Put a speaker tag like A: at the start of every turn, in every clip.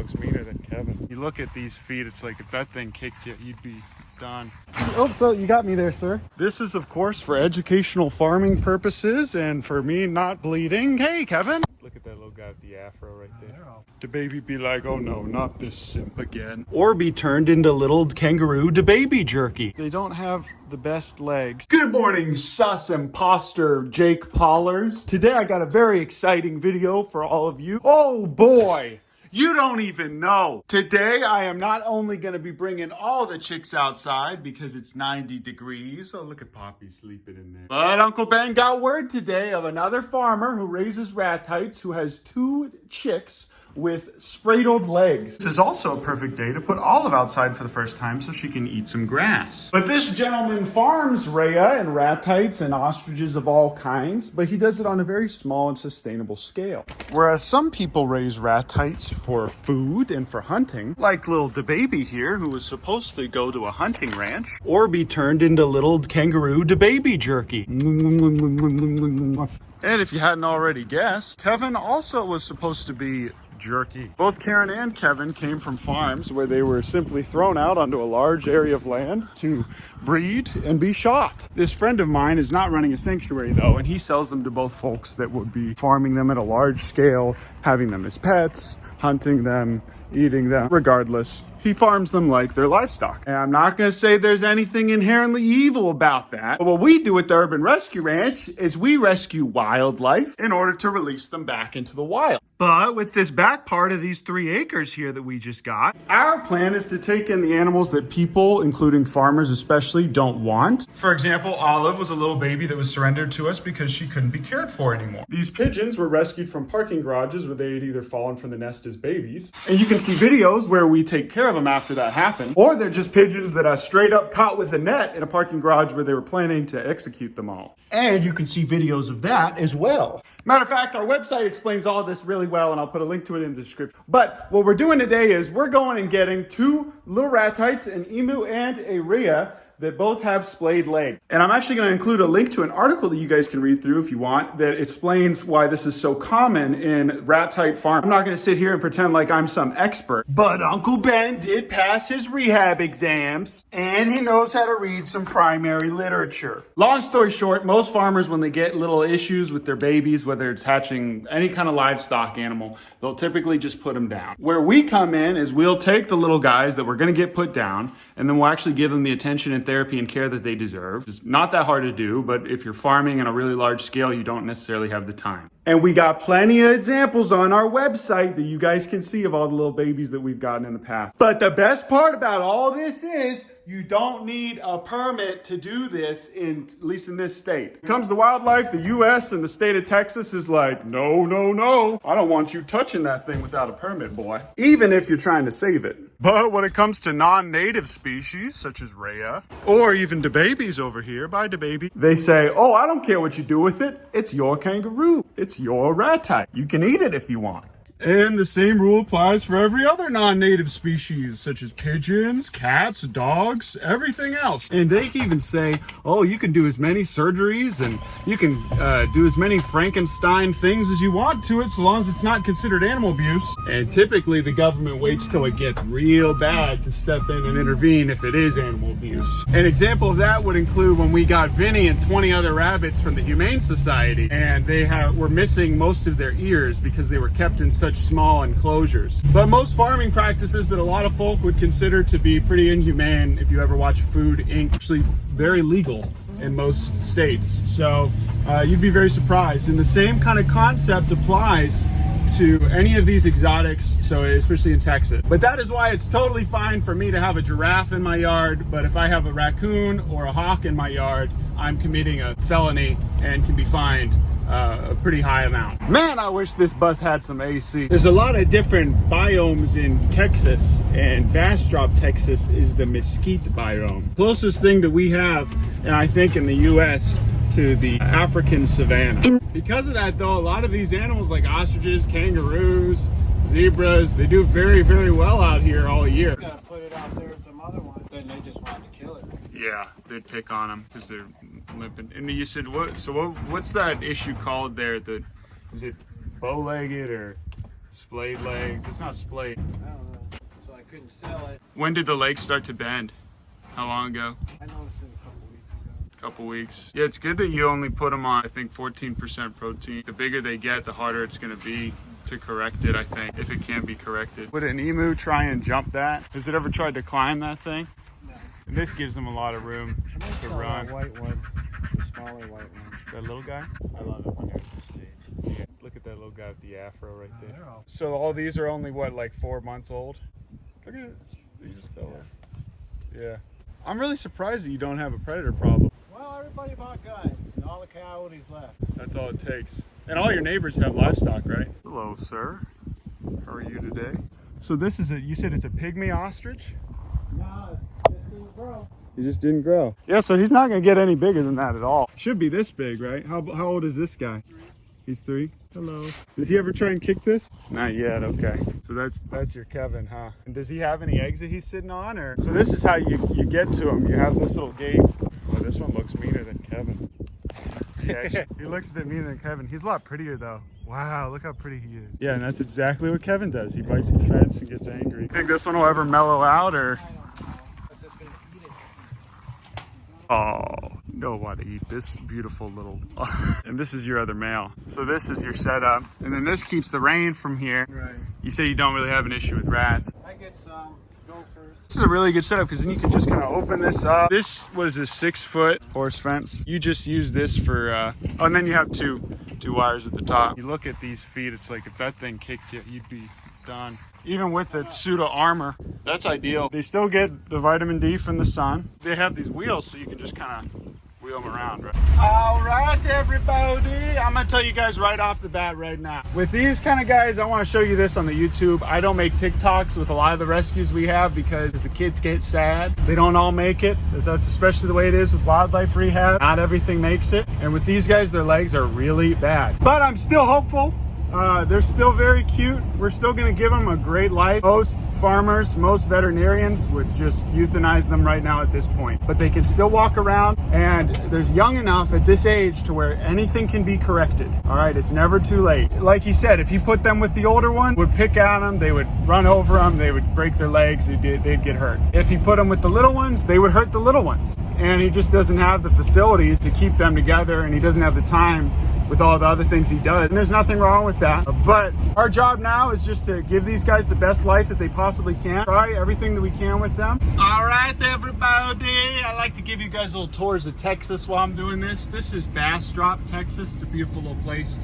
A: looks meaner than Kevin. You look at these feet, it's like if that thing kicked you, you'd be done.
B: Oh, so you got me there, sir.
A: This is, of course, for educational farming purposes and for me not bleeding. Hey, Kevin. Look at that little guy with the afro right there. The baby be like, oh no, not this simp again. Or be turned into little kangaroo to baby jerky. They don't have the best legs. Good morning, sus imposter Jake Pollers. Today I got a very exciting video for all of you. Oh boy. You don't even know. Today, I am not only going to be bringing all the chicks outside because it's 90 degrees. Oh, look at Poppy sleeping in there. But Uncle Ben got word today of another farmer who raises ratites who has 2 chicks with spraddled legs. This is also a perfect day to put Olive outside for the first time so she can eat some grass. But this gentleman farms rhea and ratites and ostriches of all kinds, but he does it on a very small and sustainable scale. Whereas some people raise ratites for food and for hunting, like little DeBaby here, who was supposed to go to a hunting ranch or be turned into little kangaroo DeBaby jerky. And if you hadn't already guessed, Kevin also was supposed to be jerky. Both Karen and Kevin came from farms where they were simply thrown out onto a large area of land to breed and be shot. This friend of mine is not running a sanctuary though, and he sells them to both folks that would be farming them at a large scale, having them as pets, hunting them, eating them. Regardless, he farms them like they're livestock. And I'm not going to say there's anything inherently evil about that. But what we do at the Urban Rescue Ranch is we rescue wildlife in order to release them back into the wild. But with this back part of these 3 acres here that we just got, our plan is to take in the animals that people, including farmers especially, don't want. For example, Olive was a little baby that was surrendered to us because she couldn't be cared for anymore. These pigeons were rescued from parking garages where they had either fallen from the nest as babies. And you can see videos where we take care of them after that happened. Or they're just pigeons that are straight up caught with a net in a parking garage where they were planning to execute them all. And you can see videos of that as well. Matter of fact, our website explains all of this really well, and I'll put a link to it in the description. But what we're doing today is we're going and getting 2 little ratites, an emu and a rhea, that both have splayed legs. And I'm actually going to include a link to an article that you guys can read through if you want that explains why this is so common in ratite farm. I'm not going to sit here and pretend like I'm some expert, but Uncle Ben did pass his rehab exams and he knows how to read some primary literature. Long story short, most farmers, when they get little issues with their babies, whether it's hatching any kind of livestock animal, they'll typically just put them down. Where we come in is we'll take the little guys that we're going to get put down, and then we'll actually give them the attention and therapy and care that they deserve. It's not that hard to do, but if you're farming on a really large scale, you don't necessarily have the time. And we got plenty of examples on our website that you guys can see of all the little babies that we've gotten in the past. But the best part about all this is you don't need a permit to do this, at least in this state. When it comes to wildlife, the U.S. and the state of Texas is like, no, no, no. I don't want you touching that thing without a permit, boy. Even if you're trying to save it. But when it comes to non-native species, such as rhea, or even DeBabies over here, bye DeBaby, they say, oh, I don't care what you do with it. It's your kangaroo. It's your ratite. You can eat it if you want. And the same rule applies for every other non-native species, such as pigeons, cats, dogs, everything else. And they even say, oh, you can do as many surgeries and you can do as many Frankenstein things as you want to it, so long as it's not considered animal abuse. And typically the government waits till it gets real bad to step in and intervene if it is animal abuse. An example of that would include when we got Vinny and 20 other rabbits from the Humane Society, and they were missing most of their ears because they were kept in such small enclosures. But most farming practices that a lot of folk would consider to be pretty inhumane, if you ever watch Food Inc., actually very legal in most states. So you'd be very surprised. And the same kind of concept applies to any of these exotics, so especially in Texas. But that is why it's totally fine for me to have a giraffe in my yard, but if I have a raccoon or a hawk in my yard, I'm committing a felony and can be fined a pretty high amount. Man, I wish this bus had some AC. There's a lot of different biomes in Texas, and Bastrop, Texas is the mesquite biome. Closest thing that we have, and I think in the US, to the African savanna. Because of that though, a lot of these animals like ostriches, kangaroos, zebras, they do very, very well out here all year.
B: You gotta put it out there with some other ones, then they just want to kill it.
A: Yeah, they'd pick on them because they're limping. And you said, what's that issue called there? Is it bow-legged or Splayed legs. It's not splayed.
B: I don't know. So I couldn't sell it.
A: When did the legs start to bend? How long ago?
B: I noticed it a couple weeks ago.
A: Couple weeks. Yeah, it's good that you only put them on, I think, 14% protein. The bigger they get, the harder it's going to be to correct it, I think, if it can be corrected. Would an emu try and jump that? Has it ever tried to climb that thing?
B: No.
A: And this gives them a lot of room to run.
B: That white one, the smaller white one.
A: That little guy?
B: I love it when they're at this stage.
A: Yeah. Look at that little guy with the afro right there.
B: They're all...
A: So all these are only, what, like 4 months old? Look at it. They just fell off. Yeah. I'm really surprised that you don't have a predator problem.
B: Well, everybody bought guns, and all the coyotes left.
A: That's all it takes. And all your neighbors have livestock, right? Hello, sir. How are you today? So this is you said it's a pygmy ostrich?
B: No, it just didn't grow.
A: He just didn't grow. Yeah, so he's not gonna get any bigger than that at all. Should be this big, right? How old is this guy?
B: 3.
A: He's 3? Hello. Does he ever try and kick this? Not yet, okay. So that's your Kevin, huh? And does he have any eggs that he's sitting on, or? So this is how you get to him. You have this little gate. Oh, this one looks meaner than Kevin. Yeah, he looks a bit meaner than Kevin. He's a lot prettier though. Wow, look how pretty he is. Yeah, and that's exactly what Kevin does. He bites the fence and gets angry. You think this one will ever mellow out, or?
B: I don't know. I'm just gonna eat it.
A: Oh, you don't want to eat this beautiful little... And this is your other male. So this is your setup. And then this keeps the rain from here.
B: Right.
A: You say you don't really have an issue with rats.
B: I get some gophers.
A: This is a really good setup because then you can just kind of open this up. This was a 6-foot horse fence. You just use this for, oh, and then you have two wires at the top. You look at these feet, it's like if that thing kicked you, you'd be done. Even with the pseudo armor, that's ideal. They still get the vitamin D from the sun. They have these wheels so you can just kind of wheel them around, right? All right, everybody. I'm gonna tell you guys right off the bat right now. With these kind of guys, I want to show you this on the YouTube. I don't make TikToks with a lot of the rescues we have because the kids get sad. They don't all make it. That's especially the way it is with wildlife rehab. Not everything makes it. And with these guys, their legs are really bad. But I'm still hopeful. They're still very cute. We're still gonna give them a great life. Most farmers, most veterinarians would just euthanize them right now at this point. But they can still walk around, and they're young enough at this age to where anything can be corrected. All right, it's never too late. Like he said, if he put them with the older one, would pick at them, they would run over them, they would break their legs, they'd get hurt. If he put them with the little ones, they would hurt the little ones. And he just doesn't have the facilities to keep them together, and he doesn't have the time with all the other things he does. And there's nothing wrong with that. But our job now is just to give these guys the best life that they possibly can. Try everything that we can with them. All right, everybody. I like to give you guys little tours of Texas while I'm doing this. This is Bastrop, Texas. It's a beautiful little place.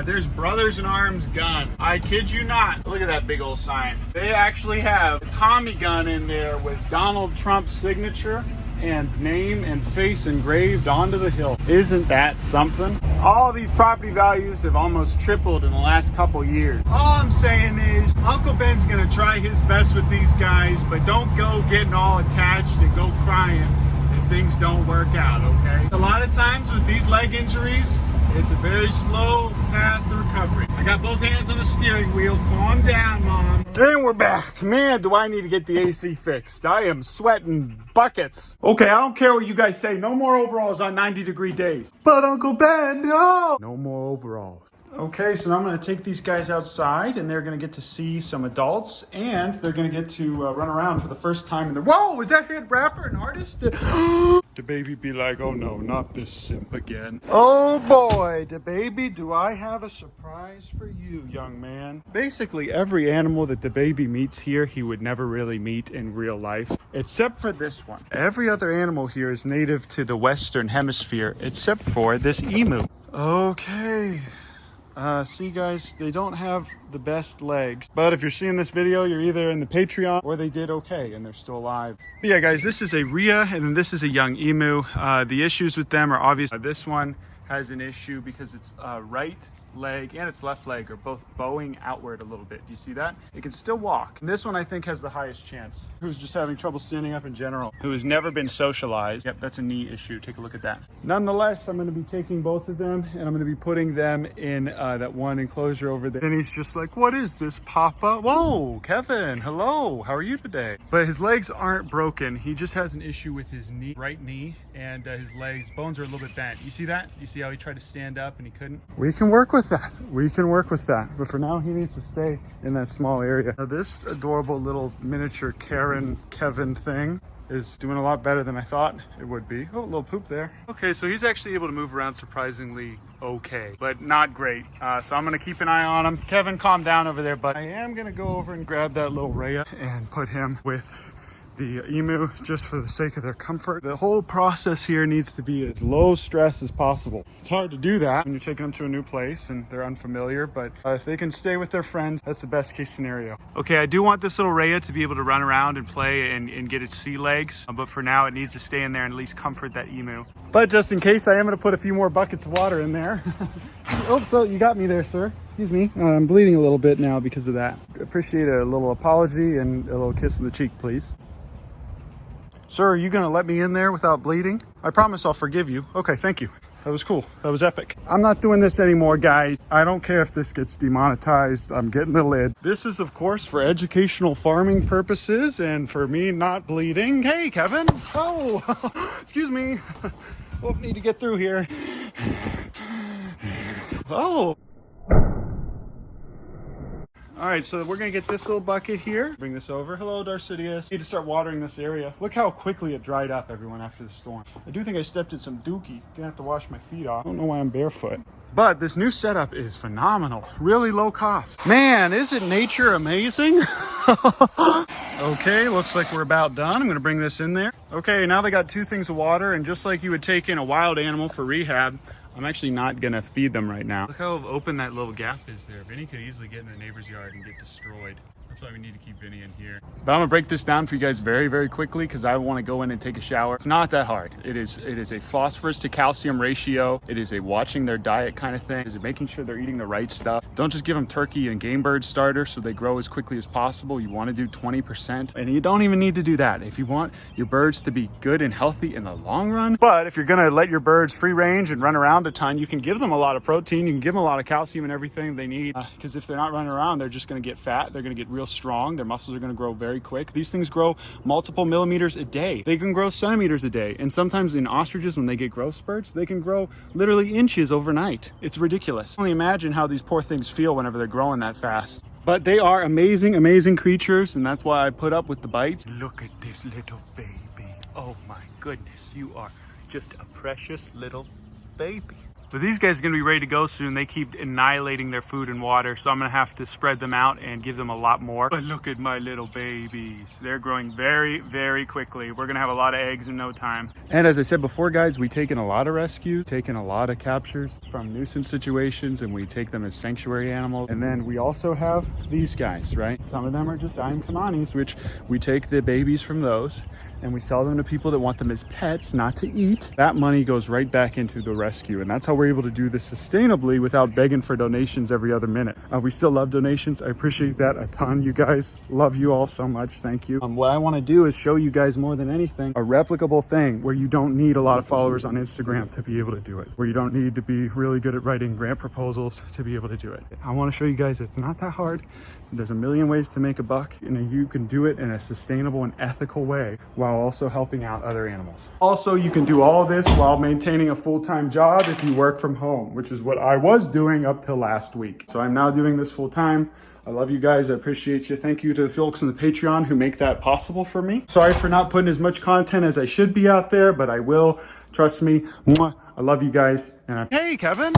A: There's Brothers in Arms gun. I kid you not. Look at that big old sign. They actually have a Tommy gun in there with Donald Trump's signature and name and face engraved onto the hill. Isn't that something? All these property values have almost tripled in the last couple years. All I'm saying is Uncle Ben's gonna try his best with these guys, but don't go getting all attached and go crying if things don't work out, okay? A lot of times with these leg injuries, it's a very slow path to recovery. I got both hands on the steering wheel. Calm down, Mom. And we're back. Man, do I need to get the AC fixed. I am sweating buckets. Okay, I don't care what you guys say. No more overalls on 90-degree days. But Uncle Ben, no! No more overalls. Okay, so now I'm going to take these guys outside, and they're going to get to see some adults, and they're going to get to run around for the first time in their... Whoa, is that head rapper an artist? The baby be like, oh no, not this simp again. Oh boy, the baby, do I have a surprise for you, young man. Basically, every animal that the baby meets here, he would never really meet in real life, except for this one. Every other animal here is native to the Western Hemisphere, except for this emu. Okay. See guys, they don't have the best legs, but if you're seeing this video, you're either in the Patreon or they did okay and they're still alive. But yeah guys, this is a Rhea and then this is a young emu. The issues with them are obvious. This one has an issue because its right leg and its left leg are both bowing outward a little bit. Do you see that? It can still walk. And this one I think has the highest chance. Who's just having trouble standing up in general. Who has never been socialized. Yep, that's a knee issue. Take a look at that. Nonetheless, I'm going to be taking both of them and I'm going to be putting them in that one enclosure over there. And he's just like, what is this, Papa? Whoa, Kevin, hello. How are you today? But his legs aren't broken. He just has an issue with his knee, right knee, and his legs, bones are a little bit bent. You see that? You see how he tried to stand up and he couldn't? We can work with with that. We can work with that. But for now, he needs to stay in that small area. Now, this adorable little miniature Kevin thing is doing a lot better than I thought it would be. Oh, a little poop there. Okay, so he's actually able to move around surprisingly okay, but not great. So I'm gonna keep an eye on him. Kevin, calm down over there, but I am gonna go over and grab that little Rhea and put him with the emu just for the sake of their comfort. The whole process here needs to be as low stress as possible. It's hard to do that when you're taking them to a new place and they're unfamiliar, but if they can stay with their friends, that's the best case scenario. Okay, I do want this little Rhea to be able to run around and play and get its sea legs, but for now it needs to stay in there and at least comfort that emu. But just in case, I am gonna put a few more buckets of water in there. Oh, so you got me there, sir. Excuse me. I'm bleeding a little bit now because of that. Appreciate a little apology and a little kiss on the cheek, please. Sir, are you gonna let me in there without bleeding? I promise I'll forgive you. Okay, thank you. That was cool. That was epic. I'm not doing this anymore, guys. I don't care if this gets demonetized. I'm getting the lid. This is, of course, for educational farming purposes and for me not bleeding. Hey, Kevin. Oh, excuse me. Oh, need to get through here. Oh. All right, so we're gonna get this little bucket here. Bring this over. Hello, Darcidius. Need to start watering this area. Look how quickly it dried up, everyone, after the storm. I do think I stepped in some dookie. Gonna have to wash my feet off. I don't know why I'm barefoot. But this new setup is phenomenal. Really low cost. Man, isn't nature amazing? Okay, looks like we're about done. I'm gonna bring this in there. Okay, now they got 2 things of water, and just like you would take in a wild animal for rehab, I'm actually not gonna feed them right now. Look how open that little gap is there. Vinny could easily get in their neighbor's yard and get destroyed. That's why we need to keep Vinny in here. But I'm gonna break this down for you guys very, very quickly because I wanna go in and take a shower. It's not that hard. It is a phosphorus to calcium ratio. It is a watching their diet kind of thing. It is making sure they're eating the right stuff. Don't just give them turkey and game bird starter so they grow as quickly as possible. You wanna do 20%. And you don't even need to do that if you want your birds to be good and healthy in the long run. But if you're gonna let your birds free range and run around a ton, you can give them a lot of protein. You can give them a lot of calcium and everything they need. Because if they're not running around, they're just gonna get fat. They're gonna get real strong. Their muscles are going to grow very quick. These things grow multiple millimeters a day. They can grow centimeters a day. And sometimes in ostriches, when they get growth spurts, they can grow literally inches overnight. It's ridiculous. Only imagine how these poor things feel whenever they're growing that fast. But they are amazing, amazing creatures. And that's why I put up with the bites. Look at this little baby. Oh my goodness. You are just a precious little baby. But these guys are gonna be ready to go soon. They keep annihilating their food and water, so I'm gonna have to spread them out and give them a lot more. But look at my little babies. They're growing very, very quickly. We're gonna have a lot of eggs in no time. And as I said before, guys, we take in a lot of rescues, taken a lot of captures from nuisance situations, and we take them as sanctuary animals. And then we also have these guys, right? Some of them are just Daim Kamanis, which we take the babies from those and we sell them to people that want them as pets, not to eat. That money goes right back into the rescue. And that's how we're able to do this sustainably without begging for donations every other minute. We still love donations. I appreciate that a ton. You guys, love you all so much. Thank you. What I want to do is show you guys more than anything, a replicable thing where you don't need a lot of followers on Instagram to be able to do it, where you don't need to be really good at writing grant proposals to be able to do it. I want to show you guys it's not that hard. There's a million ways to make a buck, and you can do it in a sustainable and ethical way while also helping out other animals. Also, you can do all this while maintaining a full-time job if you work from home, which is what I was doing up till last week. So I'm now doing this full-time. I love you guys. I appreciate you. Thank you to the folks on the Patreon who make that possible for me. Sorry for not putting as much content as I should be out there, but I will. Trust me. Mwah. I love you guys. And hey, Kevin.